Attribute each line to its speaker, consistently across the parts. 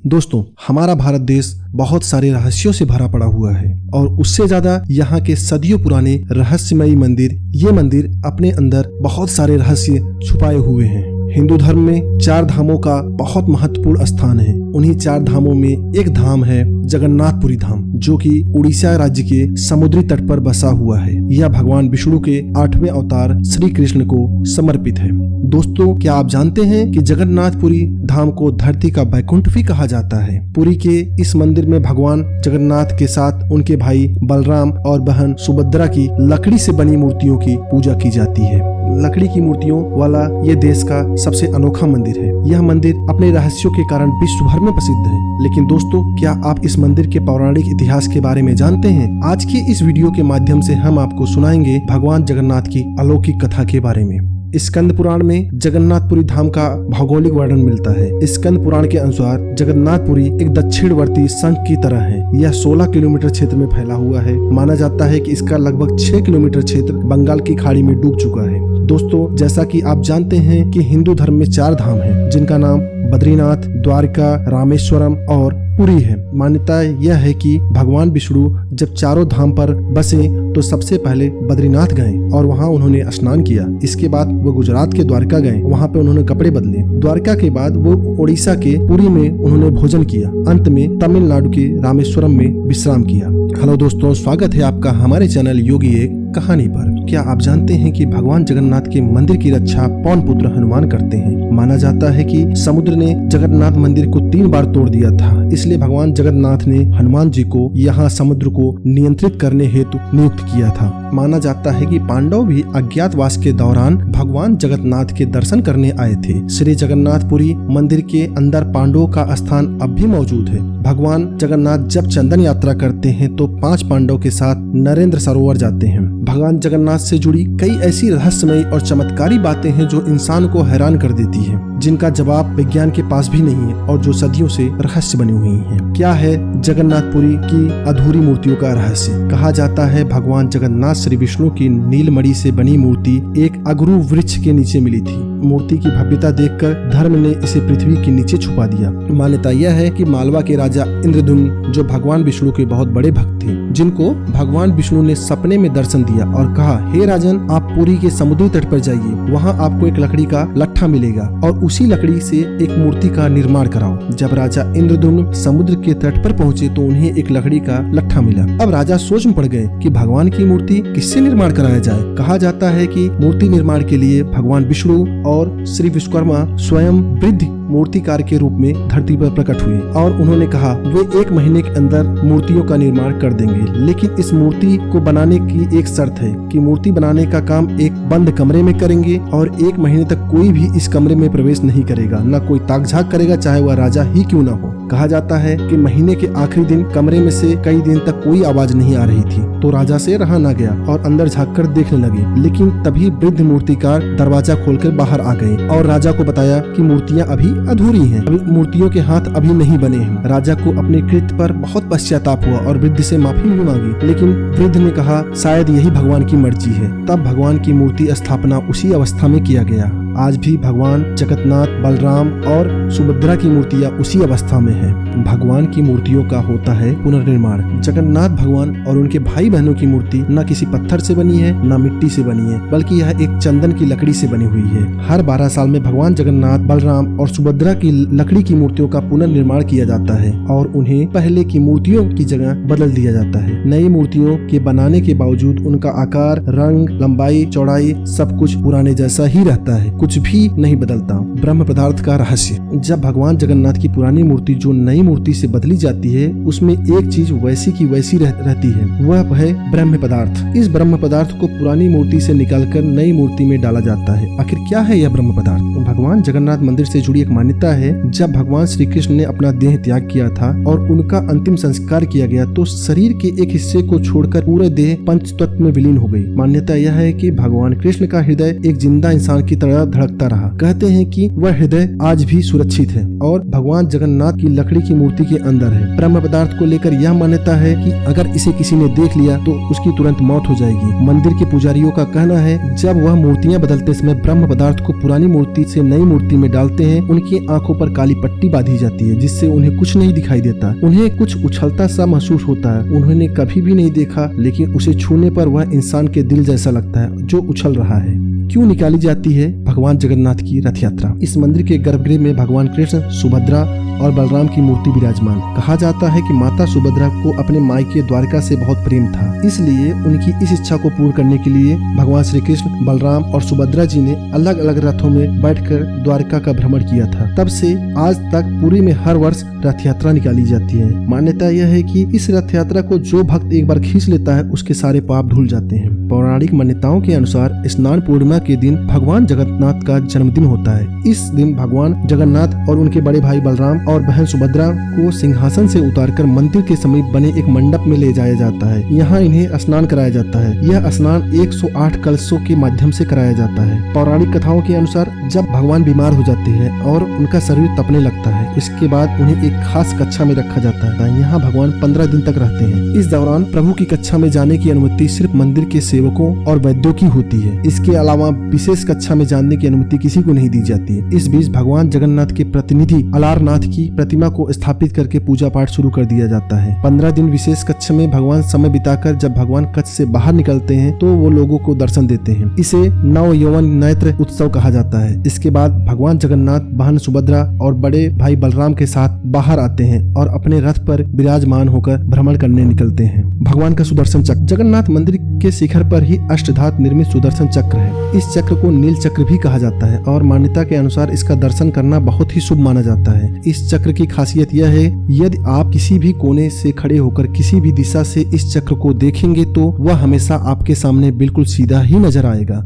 Speaker 1: दोस्तों, हमारा भारत देश बहुत सारे रहस्यों से भरा पड़ा हुआ है और उससे ज्यादा यहाँ के सदियों पुराने रहस्यमयी मंदिर, ये मंदिर अपने अंदर बहुत सारे रहस्य छुपाए हुए हैं। हिंदू धर्म में 4 धामों का बहुत महत्वपूर्ण स्थान है। उन्हीं 4 धामों में एक धाम है जगन्नाथपुरी धाम, जो कि उड़ीसा राज्य के समुद्री तट पर बसा हुआ है। यह भगवान विष्णु के 8वें अवतार श्री कृष्ण को समर्पित है। दोस्तों, क्या आप जानते हैं कि जगन्नाथपुरी धाम को धरती का बैकुंठ भी कहा जाता है। पुरी के इस मंदिर में भगवान जगन्नाथ के साथ उनके भाई बलराम और बहन सुभद्रा की लकड़ी से बनी मूर्तियों की पूजा की जाती है। लकड़ी की मूर्तियों वाला ये देश का सबसे अनोखा मंदिर है। यह मंदिर अपने रहस्यों के कारण विश्व भर में प्रसिद्ध है। लेकिन दोस्तों, क्या आप इस मंदिर के पौराणिक इतिहास के बारे में जानते हैं? आज के इस वीडियो के माध्यम से हम आपको सुनाएंगे भगवान जगन्नाथ की अलौकिक कथा के बारे में। स्कंद पुराण में जगन्नाथपुरी धाम का भौगोलिक वर्णन मिलता है। स्कंद पुराण के अनुसार जगन्नाथपुरी एक दक्षिणवर्ती शंख की तरह है। यह 16 किलोमीटर क्षेत्र में फैला हुआ है। माना जाता है कि इसका लगभग 6 किलोमीटर क्षेत्र बंगाल की खाड़ी में डूब चुका है। दोस्तों, जैसा कि आप जानते हैं कि हिंदू धर्म में 4 धाम हैं, जिनका नाम बद्रीनाथ, द्वारका, रामेश्वरम और पुरी है। मान्यता यह है कि भगवान विष्णु जब चारों धाम पर बसे तो सबसे पहले बद्रीनाथ गए और वहां उन्होंने स्नान किया। इसके बाद वो गुजरात के द्वारका गए, वहां पे उन्होंने कपड़े बदले। द्वारका के बाद वो उड़ीसा के पुरी में उन्होंने भोजन किया। अंत में तमिलनाडु के रामेश्वरम में विश्राम किया। हेलो दोस्तों, स्वागत है आपका हमारे चैनल योगी एक कहानी पर। क्या आप जानते हैं कि भगवान जगन्नाथ के मंदिर की रक्षा पवन पुत्र हनुमान करते हैं? माना जाता है कि समुद्र ने जगन्नाथ मंदिर को 3 बार तोड़ दिया था, इसलिए भगवान जगन्नाथ ने हनुमान जी को यहाँ समुद्र को नियंत्रित करने हेतु नियुक्त किया था। माना जाता है कि पांडव भी अज्ञातवास के दौरान भगवान जगन्नाथ के दर्शन करने आए थे। श्री जगन्नाथपुरी मंदिर के अंदर पांडवों का स्थान अब भी मौजूद है। भगवान जगन्नाथ जब चंदन यात्रा करते हैं तो 5 पांडव के साथ नरेंद्र सरोवर जाते हैं। भगवान जगन्नाथ से जुड़ी कई ऐसी रहस्यमयी और चमत्कारी बातें हैं जो इंसान को हैरान कर देती है, जिनका जवाब विज्ञान के पास भी नहीं है और जो सदियों से रहस्य बनी हुई हैं। क्या है जगन्नाथपुरी की अधूरी मूर्तियों का रहस्य? कहा जाता है भगवान जगन्नाथ श्री विष्णु की नीलमणि से बनी मूर्ति एक अगरू वृक्ष के नीचे मिली थी। मूर्ति की भव्यता देखकर धर्म ने इसे पृथ्वी के नीचे छुपा दिया। मान्यता यह है कि मालवा के राजा इंद्रद्युम्न, जो भगवान विष्णु के बहुत बड़े भक्त थे, जिनको भगवान विष्णु ने सपने में दर्शन दिया और कहा, हे राजन, आप पुरी के समुद्री तट पर जाइए, वहाँ आपको एक लकड़ी का लट्ठा मिलेगा और उसी लकड़ी से एक मूर्ति का निर्माण कराओ। जब राजा इंद्रद्युम्न समुद्र के तट पर पहुँचे तो उन्हें एक लकड़ी का लट्ठा मिला। अब राजा सोच में पड़ गए कि भगवान की मूर्ति किससे निर्माण कराया जाए। कहा जाता है कि मूर्ति निर्माण के लिए भगवान विष्णु और श्री विश्वकर्मा स्वयं वृद्ध मूर्तिकार के रूप में धरती पर प्रकट हुए और उन्होंने कहा वे 1 महीने के अंदर मूर्तियों का निर्माण कर देंगे। लेकिन इस मूर्ति को बनाने की एक शर्त है कि मूर्ति बनाने का काम एक बंद कमरे में करेंगे और 1 महीने तक कोई भी इस कमरे में प्रवेश नहीं करेगा, न कोई ताक झाक करेगा, चाहे वह राजा ही क्यों न हो। कहा जाता है कि महीने के आखिरी दिन कमरे में से कई दिन तक कोई आवाज नहीं आ रही थी, तो राजा से रहा न गया और अंदर झाँक कर देखने लगे। लेकिन तभी वृद्ध मूर्तिकार दरवाजा खोलकर बाहर आ गए और राजा को बताया कि मूर्तियां अभी अधूरी हैं, अभी मूर्तियों के हाथ अभी नहीं बने हैं। राजा को अपने कृत्य पर बहुत पश्चाताप हुआ और वृद्ध से माफी भी मांगी, लेकिन वृद्ध ने कहा शायद यही भगवान की मर्जी है। तब भगवान की मूर्ति स्थापना उसी अवस्था में किया गया। आज भी भगवान जगन्नाथ, बलराम और सुभद्रा की मूर्तियां उसी अवस्था में है। भगवान की मूर्तियों का होता है पुनर्निर्माण। जगन्नाथ भगवान और उनके भाई बहनों की मूर्ति न किसी पत्थर से बनी है, न मिट्टी से बनी है, बल्कि यह एक चंदन की लकड़ी से बनी हुई है। हर 12 साल में भगवान जगन्नाथ, बलराम और सुभद्रा की लकड़ी की मूर्तियों का पुनर्निर्माण किया जाता है और उन्हें पहले की मूर्तियों की जगह बदल दिया जाता है। नई मूर्तियों के बनाने के बावजूद उनका आकार, रंग, लंबाई, चौड़ाई सब कुछ पुराने जैसा ही रहता है, कुछ भी नहीं बदलता। ब्रह्म पदार्थ का रहस्य। जब भगवान जगन्नाथ की पुरानी मूर्ति जो नई मूर्ति से बदली जाती है, उसमें एक चीज वैसी की वैसी रहती है, वह है ब्रह्म पदार्थ। इस ब्रह्म पदार्थ को पुरानी मूर्ति से निकालकर नई मूर्ति में डाला जाता है। आखिर क्या है यह ब्रह्म पदार्थ? भगवान जगन्नाथ मंदिर से जुड़ी एक मान्यता है, जब भगवान श्री कृष्ण ने अपना देह त्याग किया था और उनका अंतिम संस्कार किया गया तो शरीर के एक हिस्से को छोड़कर पूरे देह पंच तत्व में विलीन हो गई। मान्यता यह है कि भगवान कृष्ण का हृदय एक जिंदा इंसान की तरह धड़कता रहा। कहते हैं कि वह हृदय आज भी सुरक्षित है और भगवान जगन्नाथ की लकड़ी की मूर्ति के अंदर है। ब्रह्म पदार्थ को लेकर यह मान्यता है कि अगर इसे किसी ने देख लिया तो उसकी तुरंत मौत हो जाएगी। मंदिर के पुजारियों का कहना है जब वह मूर्तियां बदलते समय ब्रह्म पदार्थ को पुरानी मूर्ति से नई मूर्ति में डालते हैं, उनकी आंखों पर काली पट्टी बांधी जाती है जिससे उन्हें कुछ नहीं दिखाई देता। उन्हें कुछ उछलता सा महसूस होता है। उन्होंने कभी भी नहीं देखा, लेकिन उसे छूने पर वह इंसान के दिल जैसा लगता है जो उछल रहा है। क्यों निकाली जाती है भगवान जगन्नाथ की रथ यात्रा? इस मंदिर के गर्भगृह में भगवान कृष्ण, सुभद्रा और बलराम की मूर्ति विराजमान। कहा जाता है कि माता सुभद्रा को अपने मायके द्वारका से बहुत प्रेम था, इसलिए उनकी इस इच्छा को पूर्ण करने के लिए भगवान श्री कृष्ण, बलराम और सुभद्रा जी ने अलग अलग रथों में बैठकर द्वारका का भ्रमण किया था। तब से आज तक पुरी में हर वर्ष रथ यात्रा निकाली जाती है। मान्यता यह है कि इस रथ यात्रा को जो भक्त एक बार खींच लेता है उसके सारे पाप धुल जाते हैं। पौराणिक मान्यताओं के अनुसार स्नान पूर्णिमा के दिन भगवान जगन्नाथ का जन्मदिन होता है। इस दिन भगवान जगन्नाथ और उनके बड़े भाई बलराम और बहन सुभद्रा को सिंहासन से उतारकर मंदिर के समीप बने एक मंडप में ले जाया जाता है। यहाँ इन्हें स्नान कराया जाता है। यह स्नान 108 कलशों के माध्यम से कराया जाता है। पौराणिक कथाओं के अनुसार जब भगवान बीमार हो जाते हैं और उनका शरीर तपने लगता है, इसके बाद उन्हें एक खास कक्षा में रखा जाता है। यहाँ भगवान 15 दिन तक रहते हैं। इस दौरान प्रभु की कक्षा में जाने की अनुमति सिर्फ मंदिर के सेवकों और वैद्यों की होती है। इसके अलावा विशेष कक्षा में जाने की अनुमति किसी को नहीं दी जाती है। इस बीच भगवान जगन्नाथ के प्रतिनिधि अलारनाथ की प्रतिमा को स्थापित करके पूजा पाठ शुरू कर दिया जाता है। 15 दिन विशेष कक्ष में भगवान समय बिताकर जब भगवान कक्ष से बाहर निकलते हैं तो वो लोगों को दर्शन देते हैं। इसे नव यौवन नेत्र उत्सव कहा जाता है। इसके बाद भगवान जगन्नाथ बहन सुभद्रा और बड़े भाई बलराम के साथ बाहर आते हैं और अपने रथ पर विराजमान होकर भ्रमण करने निकलते हैं। भगवान का सुदर्शन चक्र जगन्नाथ मंदिर के शिखर पर ही अष्टधातु निर्मित सुदर्शन चक्र है। इस चक्र को नील चक्र भी कहा जाता है और मान्यता के अनुसार इसका दर्शन करना बहुत ही शुभ माना जाता है। इस चक्र की खासियत यह है, यदि आप किसी भी कोने से खड़े होकर किसी भी दिशा से इस चक्र को देखेंगे तो वह हमेशा आपके सामने बिल्कुल सीधा ही नजर आएगा।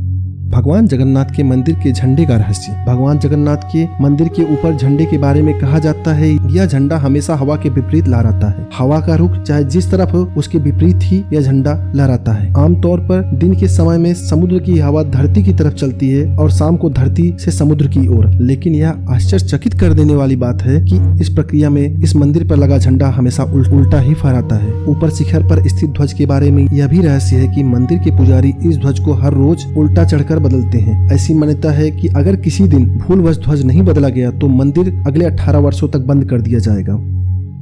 Speaker 1: भगवान जगन्नाथ के मंदिर के झंडे का रहस्य। भगवान जगन्नाथ के मंदिर के ऊपर झंडे के बारे में कहा जाता है, यह झंडा हमेशा हवा के विपरीत लहराता है। हवा का रुख चाहे जिस तरफ हो उसके विपरीत ही यह झंडा लहराता है। आमतौर पर दिन के समय में समुद्र की हवा धरती की तरफ चलती है और शाम को धरती से समुद्र की ओर। लेकिन यह आश्चर्यचकित कर देने वाली बात है कि इस प्रक्रिया में इस मंदिर पर लगा झंडा हमेशा उल्टा ही फहराता है। ऊपर शिखर पर स्थित ध्वज के बारे में यह भी रहस्य है कि मंदिर के पुजारी इस ध्वज को हर रोज उल्टा चढ़कर बदलते हैं। ऐसी मान्यता है कि अगर किसी दिन भूलवश ध्वज नहीं बदला गया तो मंदिर अगले 18 वर्षों तक बंद कर दिया जाएगा।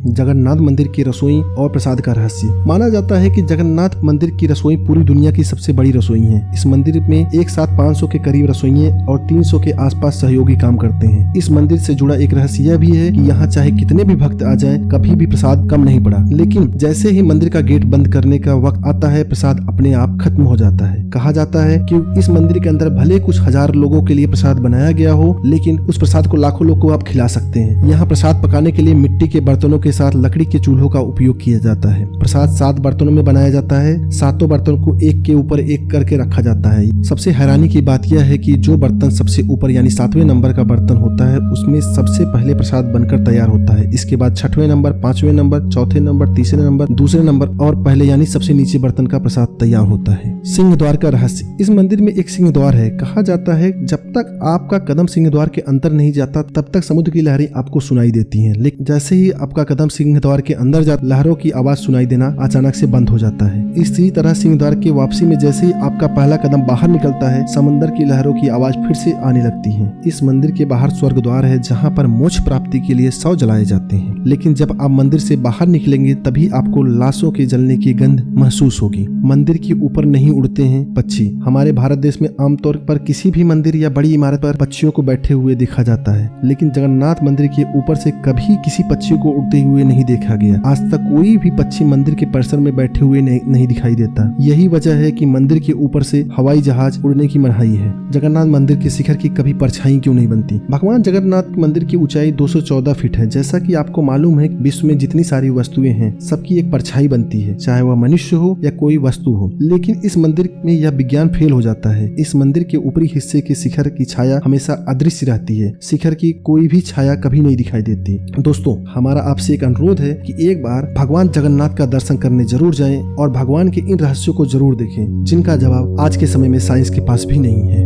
Speaker 1: जगन्नाथ मंदिर की रसोई और प्रसाद का रहस्य। माना जाता है कि जगन्नाथ मंदिर की रसोई पूरी दुनिया की सबसे बड़ी रसोई है। इस मंदिर में एक साथ 500 के करीब रसोइये और 300 के आसपास सहयोगी काम करते हैं। इस मंदिर से जुड़ा एक रहस्य यह भी है कि यहाँ चाहे कितने भी भक्त आ जाएं, कभी भी प्रसाद कम नहीं पड़ा। लेकिन जैसे ही मंदिर का गेट बंद करने का वक्त आता है, प्रसाद अपने आप खत्म हो जाता है। कहा जाता है कि इस मंदिर के अंदर भले कुछ हजार लोगों के लिए प्रसाद बनाया गया हो, लेकिन उस प्रसाद को लाखों लोग को आप खिला सकते हैं। यहाँ प्रसाद पकाने के लिए मिट्टी के बर्तनों के साथ लकड़ी के चूल्हों का उपयोग किया जाता है। प्रसाद 7 बर्तनों में बनाया जाता है। 7 बर्तनों को एक के ऊपर एक करके रखा जाता है। सबसे हैरानी की बात यह है कि जो बर्तन सबसे ऊपर यानी 7वें नंबर का बर्तन होता है, उसमें सबसे पहले प्रसाद बनकर तैयार होता है। इसके बाद 6वें नंबर, 5वें नंबर, 4थे नंबर, 3रे नंबर, 2रे नंबर और पहले यानी सबसे नीचे बर्तन का प्रसाद तैयार होता है। सिंह द्वार का रहस्य। इस मंदिर में एक सिंह द्वार है। कहा जाता है जब तक आपका कदम सिंह द्वार के अंदर नहीं जाता तब तक समुद्र की लहरें आपको सुनाई देती हैं, लेकिन जैसे ही आपका कदम सिंह द्वार के अंदर जाता, लहरों की आवाज सुनाई देना अचानक से बंद हो जाता है। इसी तरह सिंह द्वार के वापसी में जैसे ही आपका पहला कदम बाहर निकलता है, समंदर की लहरों की आवाज फिर से आने लगती है। इस मंदिर के बाहर स्वर्ग द्वार है जहाँ पर मोक्ष प्राप्ति के लिए 100 जलाए जाते हैं। लेकिन जब आप मंदिर से बाहर निकलेंगे तभी आपको लाशों के जलने की गंध महसूस होगी। मंदिर के ऊपर नहीं उड़ते हैं पक्षी। हमारे भारत देश में आमतौर पर किसी भी मंदिर या बड़ी इमारत पर पक्षियों को बैठे हुए देखा जाता है, लेकिन जगन्नाथ मंदिर के ऊपर से कभी किसी पक्षी को उड़ते हुए नहीं देखा गया। आज तक कोई भी पक्षी मंदिर के परिसर में बैठे हुए नहीं दिखाई देता। यही वजह है कि मंदिर के ऊपर से हवाई जहाज उड़ने की मनाही है। जगन्नाथ मंदिर के शिखर की कभी परछाई क्यों नहीं बनती? भगवान जगन्नाथ मंदिर की ऊंचाई 214 फीट है। जैसा कि आपको मालूम है, विश्व में जितनी सारी वस्तुएं हैं सबकी एक परछाई बनती है, चाहे वह मनुष्य हो या कोई वस्तु हो। लेकिन इस मंदिर में यह विज्ञान फेल हो जाता है। इस मंदिर के ऊपरी हिस्से के शिखर की छाया हमेशा अदृश्य रहती है। शिखर की कोई भी छाया कभी नहीं दिखाई देती। दोस्तों, हमारा आपसे एक अनुरोध है कि एक बार भगवान जगन्नाथ का दर्शन करने जरूर जाएं और भगवान के इन रहस्यों को जरूर देखें, जिनका जवाब आज के समय में साइंस के पास भी नहीं है।